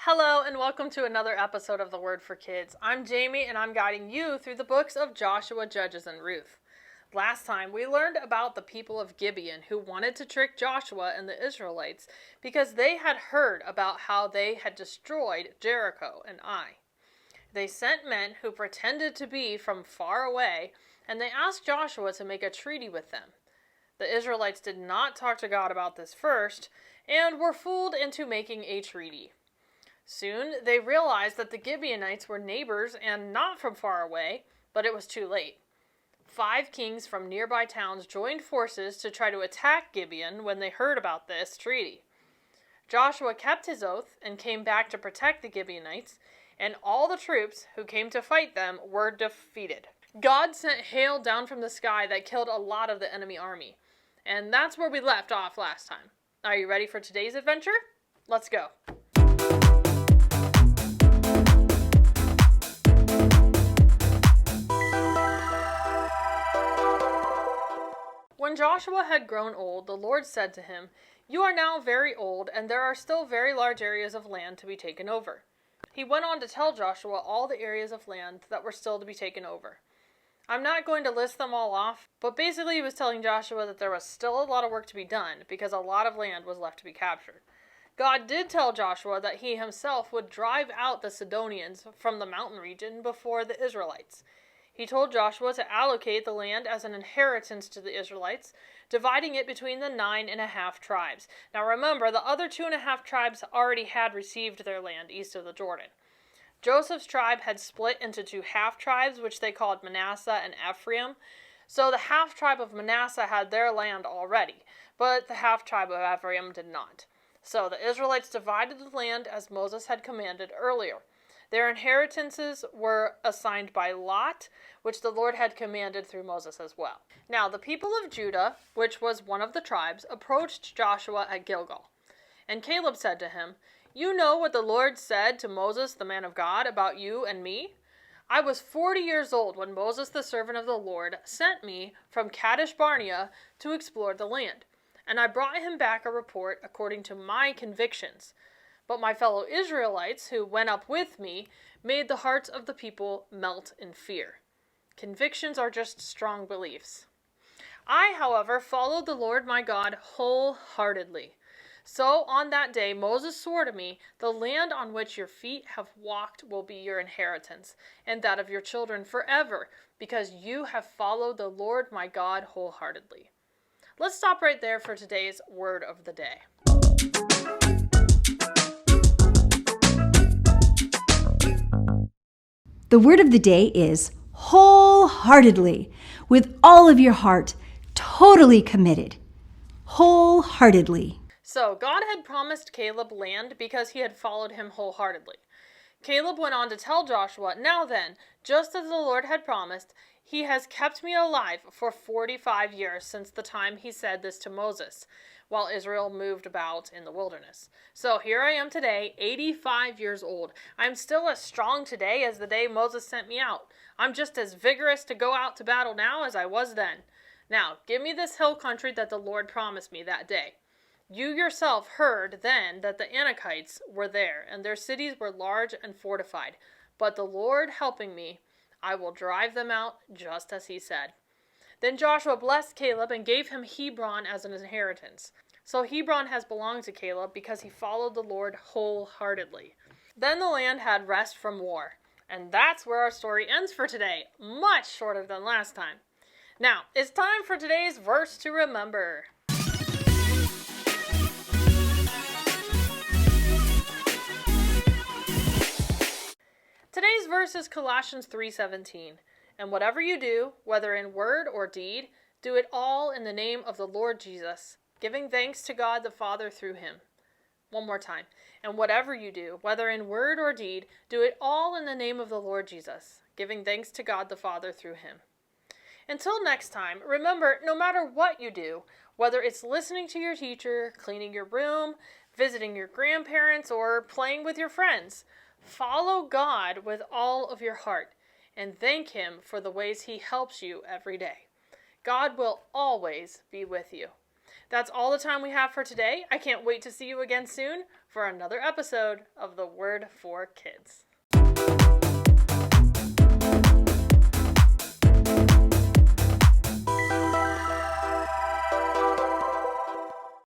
Hello and welcome to another episode of The Word for Kids. I'm Jaymie and I'm guiding you through the books of Joshua, Judges, and Ruth. Last time we learned about the people of Gibeon who wanted to trick Joshua and the Israelites because they had heard about how they had destroyed Jericho and Ai. They sent men who pretended to be from far away and they asked Joshua to make a treaty with them. The Israelites did not talk to God about this first and were fooled into making a treaty. Soon they realized that the Gibeonites were neighbors and not from far away, but it was too late. 5 kings from nearby towns joined forces to try to attack Gibeon when they heard about this treaty. Joshua kept his oath and came back to protect the Gibeonites, and all the troops who came to fight them were defeated. God sent hail down from the sky that killed a lot of the enemy army, and that's where we left off last time. Are you ready for today's adventure? Let's go. When Joshua had grown old, the Lord said to him, "You are now very old, and there are still very large areas of land to be taken over." He went on to tell Joshua all the areas of land that were still to be taken over. I'm not going to list them all off, but basically he was telling Joshua that there was still a lot of work to be done because a lot of land was left to be captured. God did tell Joshua that he himself would drive out the Sidonians from the mountain region before the Israelites. He told Joshua to allocate the land as an inheritance to the Israelites, dividing it between the 9.5 tribes. Now remember, the other 2.5 tribes already had received their land east of the Jordan. Joseph's tribe had split into 2 half-tribes, which they called Manasseh and Ephraim. So the half-tribe of Manasseh had their land already, but the half-tribe of Ephraim did not. So the Israelites divided the land as Moses had commanded earlier. Their inheritances were assigned by lot, which the Lord had commanded through Moses as well. Now the people of Judah, which was one of the tribes, approached Joshua at Gilgal. And Caleb said to him, "You know what the Lord said to Moses, the man of God, about you and me? I was 40 years old when Moses, the servant of the Lord, sent me from Kadesh Barnea to explore the land. And I brought him back a report according to my convictions. But my fellow Israelites, who went up with me, made the hearts of the people melt in fear." Convictions are just strong beliefs. "I, however, followed the Lord my God wholeheartedly. So on that day Moses swore to me, 'The land on which your feet have walked will be your inheritance, and that of your children forever, because you have followed the Lord my God wholeheartedly.'" Let's stop right there for today's word of the day. The word of the day is wholeheartedly, with all of your heart, totally committed. Wholeheartedly. So God had promised Caleb land because he had followed him wholeheartedly. Caleb went on to tell Joshua, "Now then, just as the Lord had promised, he has kept me alive for 45 years since the time he said this to Moses, while Israel moved about in the wilderness. So here I am today, 85 years old. I'm still as strong today as the day Moses sent me out. I'm just as vigorous to go out to battle now as I was then. Now, give me this hill country that the Lord promised me that day. You yourself heard then that the Anakites were there, and their cities were large and fortified. But the Lord helping me, I will drive them out just as he said." Then Joshua blessed Caleb and gave him Hebron as an inheritance. So Hebron has belonged to Caleb because he followed the Lord wholeheartedly. Then the land had rest from war. And that's where our story ends for today, much shorter than last time. Now, it's time for today's verse to remember. Today's verse is Colossians 3:17. "And whatever you do, whether in word or deed, do it all in the name of the Lord Jesus, giving thanks to God the Father through him." One more time. "And whatever you do, whether in word or deed, do it all in the name of the Lord Jesus, giving thanks to God the Father through him." Until next time, remember, no matter what you do, whether it's listening to your teacher, cleaning your room, visiting your grandparents, or playing with your friends, follow God with all of your heart and thank him for the ways he helps you every day. God will always be with you. That's all the time we have for today. I can't wait to see you again soon for another episode of The Word for Kids.